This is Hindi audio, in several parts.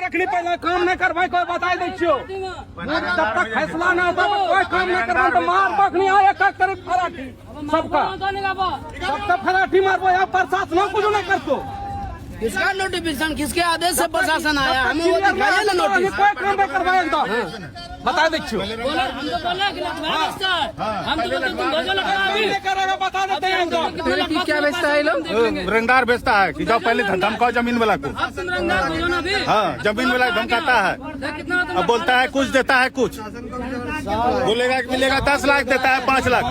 देखली पहले काम नहीं करवाई कोई बता दीजियो जब तक फैसला ना होता कोई काम नहीं करवा तो मार बखनी आए करीब फराठी सबका सबका फराठी मारबो यहाँ प्रशासन कुछ नहीं करतो किसका नोटिफिकेशन किसके आदेश से प्रशासन आया हमें वो दिखाइए ना नोटिस कोई काम नहीं करवाए एकदम बता दीजियो बता देते हैं क्या बेचता है लोग? रंगदार बेचता है कि जाओ पहले धमकाओ जमीन वाला को। हाँ, जमीन वाला धमकाता है, अब बोलता है कुछ देता है कुछ, बोलेगा कि मिलेगा 10 लाख देता है 5 लाख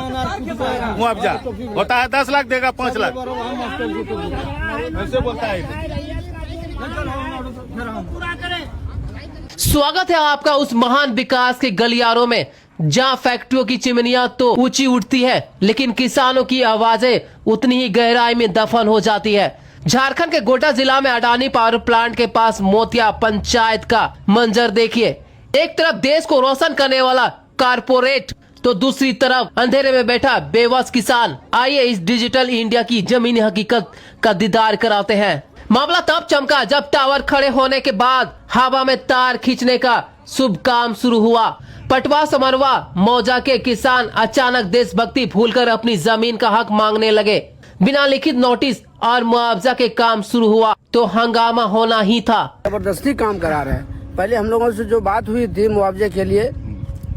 मुआवजा, होता है 10 लाख देगा 5 लाख, ऐसे बोलता है। स्वागत है आपका उस महान विकास के गलियारों में जहां फैक्ट्रियों की चिमनियां तो ऊंची उठती है लेकिन किसानों की आवाजें उतनी ही गहराई में दफन हो जाती है। झारखंड के गोड्डा जिला में अडानी पावर प्लांट के पास मोतिया पंचायत का मंजर देखिए। एक तरफ देश को रोशन करने वाला कारपोरेट तो दूसरी तरफ अंधेरे में बैठा बेबस किसान। आइए इस डिजिटल इंडिया की जमीनी हकीकत का दीदार कराते हैं। मामला तब चमका जब टावर खड़े होने के बाद हवा में तार खींचने का शुभ काम शुरू हुआ। पटवा समरवा मौजा के किसान अचानक देशभक्ति भूलकर अपनी जमीन का हक मांगने लगे। बिना लिखित नोटिस और मुआवजा के काम शुरू हुआ तो हंगामा होना ही था। जबरदस्ती काम करा रहे हैं। पहले हम लोगों से जो बात हुई थी मुआवजे के लिए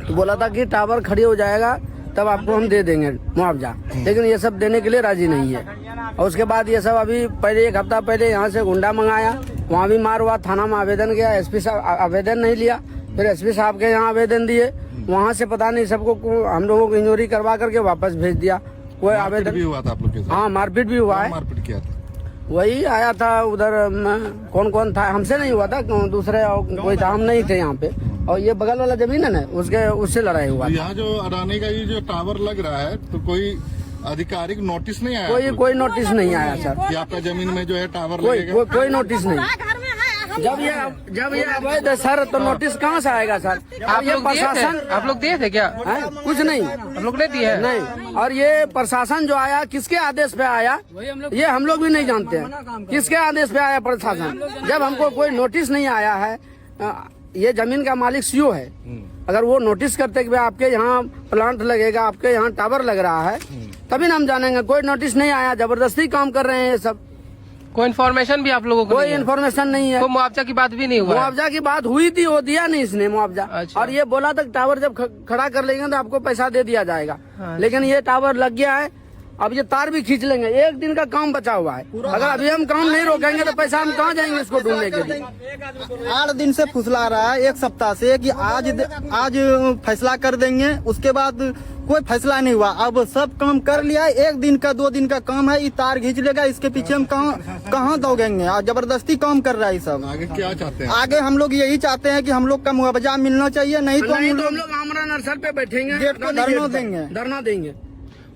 तो बोला था कि टावर खड़ी हो जाएगा तब आपको हम दे देंगे मुआवजा, लेकिन ये सब देने के लिए राजी नहीं है। और उसके बाद ये सब अभी पहले 1 हफ्ता पहले यहाँ से गुंडा मंगाया, वहाँ भी मार हुआ, थाना में आवेदन किया, एसपी साहब आवेदन नहीं लिया, फिर एसपी साहब के यहाँ आवेदन दिए, वहाँ से पता नहीं सबको हम लोगों को इंजोरी करवा करके वापस भेज दिया। कोई आवेदन भी हुआ था आप लोग के साथ? हाँ, मारपीट भी हुआ है। मारपीट किया था? वही आया था उधर, कौन कौन था, हमसे नहीं हुआ था, दूसरे कोई था, हम नहीं थे यहाँ पे। और ये बगल वाला जमीन है ना, उससे लड़ाई हुआ। यहाँ जो अडानी का ये जो टावर लग रहा है तो कोई आधिकारिक नोटिस नहीं आया? कोई नोटिस नहीं आया सर कि आपका जमीन में जो है टावर लगेगा? कोई नोटिस नहीं। जब ये अवैध है सर तो नोटिस कहाँ से आएगा सर? आप लोग प्रशासन आप लोग दिए थे क्या? कुछ नहीं, आप लोग नहीं दिए? नहीं। और ये प्रशासन जो आया किसके आदेश पे आया ये हम लोग भी नहीं जानते हैं, किसके आदेश पे आया प्रशासन। जब हमको कोई नोटिस नहीं आया है, ये जमीन का मालिक सीओ है, अगर वो नोटिस करते कि आपके यहाँ प्लांट लगेगा, आपके यहाँ टावर लग रहा है, तभी ना हम जानेंगे। कोई नोटिस नहीं आया, जबरदस्ती काम कर रहे हैं ये सब। कोई इन्फॉर्मेशन भी आप लोगों को? कोई इन्फॉर्मेशन नहीं है। कोई मुआवजा की बात भी नहीं हुआ? मुआवजा की बात हुई थी, वो दिया नहीं इसने मुआवजा। अच्छा। और ये बोला था टावर जब खड़ा कर लेंगे तो आपको पैसा दे दिया जाएगा। अच्छा। लेकिन लेकिन ये टावर लग गया है, अब ये तार भी खींच लेंगे। 1 दिन का काम बचा हुआ है, अगर अभी हम काम नहीं रोकेंगे तो पैसा हम कहाँ जाएंगे इसको ढूंढने के लिए? 8 दिन से फुसला रहा है, 1 सप्ताह से कि आज फैसला कर देंगे, उसके बाद कोई फैसला नहीं हुआ। अब सब काम कर लिया है, 1 दिन का 2 दिन का काम है, ये तार खींच लेगा, इसके पीछे हम कहाँ दौड़ेंगे? और जबरदस्ती काम कर रहा है सब। आगे क्या चाहते हैं? आगे हम लोग यही चाहते हैं कि हम लोग का मुआवजा मिलना चाहिए, नहीं तो हम लोग आमरा नर्सर पे बैठेंगे, गेट को धरना देंगे।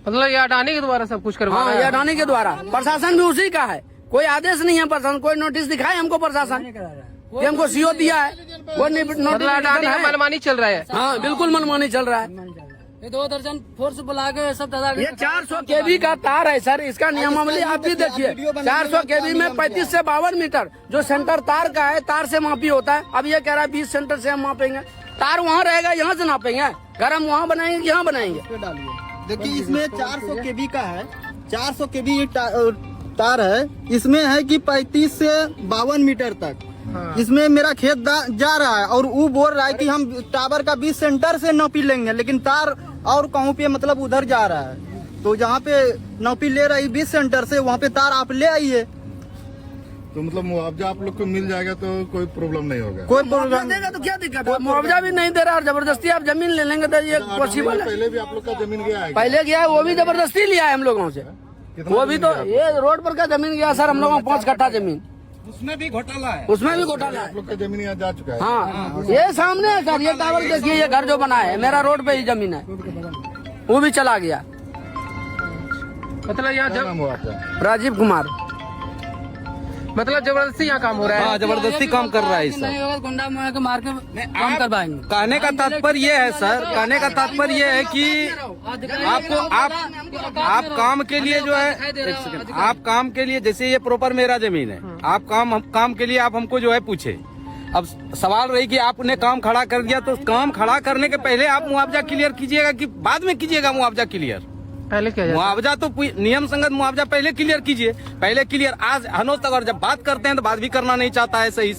मतलब ये अडानी के द्वारा सब कुछ करवा? हाँ, ये अडानी के द्वारा। प्रशासन भी उसी का है, कोई आदेश नहीं है प्रशासन, कोई नोटिस दिखाए हमको प्रशासन कि हमको सीओ दिया है, कोई नोटिस। अडानी का मनमानी चल रहा है? हाँ, बिल्कुल मनमानी चल रहा है। 2 दर्जन फोर्स बुला के सब ये 400 केवी का तार है सर, इसका नियमावली आप भी देखिए। 400 केवी में 35 से 52 मीटर जो सेंटर तार का है, तार से मापी होता है। अब ये कह रहा है 20 सेंटर से हम मापेंगे, तार वहाँ रहेगा, यहाँ से नापेंगे, घर हम वहाँ बनाएंगे, यहाँ बनाएंगे। देखिए इसमें 400 केवी का है, 400 केवी तार है, इसमें है कि 35 से 52 मीटर तक। हाँ। इसमें मेरा खेत जा रहा है और वो बोल रहा है कि हम टावर का 20 सेंटर से नापी लेंगे, लेकिन तार और कहूँ पे मतलब उधर जा रहा है। तो जहाँ पे नापी ले रही 20 सेंटर से, वहाँ पे तार आप ले आइए। तो मतलब मुआवजा आप लोग को मिल जाएगा तो कोई प्रॉब्लम नहीं होगा? कोई प्रॉब्लम देगा तो क्या दिक्कत है? मुआवजा भी नहीं दे रहा और जबरदस्ती आप जमीन ले लेंगे तो ये पॉसिबल है? पहले भी आप लोग का जमीन गया है? पहले गया है, वो भी जबरदस्ती लिया है हम लोगों से। वो भी तो ये रोड पर का जमीन गया सर, हम लोगों को 5 कट्ठा जमीन, उसमें भी घोटाला है। उसमें भी घोटाला है। आप लोग का जमीन यहाँ जा चुका है? हाँ, ये सामने है सर, ये टावर देखिए, ये घर जो बना है मेरा रोड पे ही जमीन है, वो भी चला गया। मतलब यहाँ राजीव कुमार। मतलब जबरदस्ती यहाँ काम हो रहा है? हाँ, जबरदस्ती काम कर रहा है सर। गुंडा मार के काम करवाएंगे। कहने का तात्पर्य ये है सर, कहने का तात्पर्य ये है कि आपको आप काम के लिए जो है, एक सेकंड, आप काम के लिए, जैसे ये प्रॉपर मेरा जमीन है, आप काम के लिए आप हमको जो है पूछे, अब सवाल रही कि आपने काम खड़ा कर दिया, तो काम खड़ा करने के पहले आप मुआवजा क्लियर कीजिएगा कि बाद में कीजिएगा मुआवजा क्लियर? पहले क्या मुआवजा तो नियम संगत मुआवजा पहले क्लियर कीजिए, पहले क्लियर। आज हनोज तक, और जब बात करते हैं तो बात भी करना नहीं चाहता है सही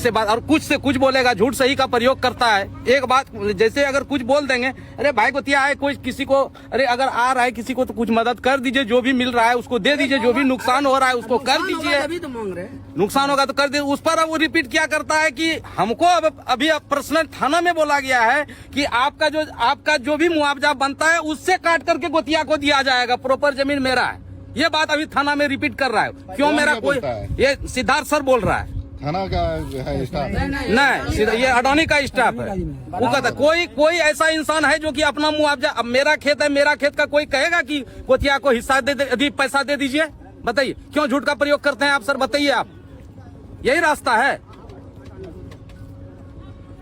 से बात, और कुछ से कुछ बोलेगा, झूठ सही का प्रयोग करता है। एक बात जैसे अगर कुछ बोल देंगे, अरे भाई बतिया है कोई किसी को, अरे अगर आ रहा है किसी को तो कुछ मदद कर दीजिए, जो भी मिल रहा है उसको दे दीजिए, जो भी नुकसान हो रहा है उसको कर दीजिए। अभी तो मांग रहे हैं, नुकसान होगा तो कर दे। उस पर अब वो रिपीट क्या करता है कि हमको अभी पर्सनल थाना में बोला गया है कि आपका जो भी मुआवजा बनता है उससे काट करके गोतिया को दिया जाएगा, प्रॉपर जमीन मेरा है। ये बात अभी थाना में रिपीट कर रहा है। क्यों मेरा कोई, ये सिद्धार्थ सर बोल रहा है, थाना का है स्टाफ नहीं, ये अडोनी का स्टाफ है। वो कहता कोई ऐसा इंसान है जो कि अपना मुआवजा, अब मेरा खेत है, मेरा खेत का कोई कहेगा कि गोतिया को हिस्सा दे पैसा दे दीजिए? बताइए क्यों झूठ का प्रयोग करते हैं आप सर, बताइए आप। यही रास्ता है।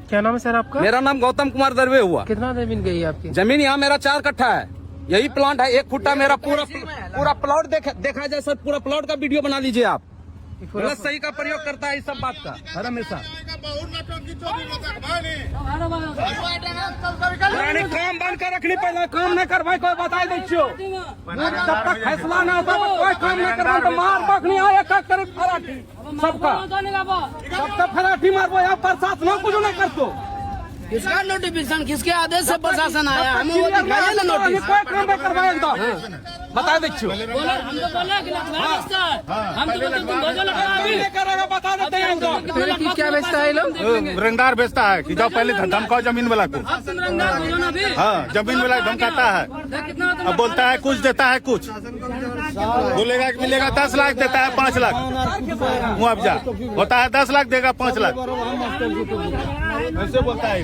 क्या नाम है सर आपका? मेरा नाम गौतम कुमार दरवे हुआ। कितना जमीन गई है आपकी? जमीन यहाँ मेरा 4 कट्ठा है, यही प्लांट है, 1 फुट्टा मेरा पूरा प्लॉट देखा जाए सर, पूरा प्लॉट का वीडियो बना लीजिए आप। गलत सही का प्रयोग करता है इस सब बात का हर हमेशा। काम बंद कर रखनी, पहले काम नहीं करवाई कोई बताई दीजियो। जब तक फैसला ना होता कोई काम नहीं करवा तो मार बखनी आए करीब फराठी सबका, सबका फराठी मारबो। यहाँ प्रशासन कुछ नहीं करतो। किसका नोटिफिकेशन, किसके आदेश से प्रशासन आया? हमें वो दिखाइए ना नोटिस। कोई काम नहीं करवाए एकदम बता दीजिए। बता देते हैं एकदम। क्या बेचता है लोग? रंगदार बेचता है कि जाओ पहले धमकाओ जमीन वाला को। हाँ, जमीन वाला धमकाता है, अब बोलता है कुछ देता है, कुछ बोलेगा कि मिलेगा 10 लाख देता है 5 लाख मुआवजा होता है, 10 लाख देगा 5 लाख ऐसे बोलता है।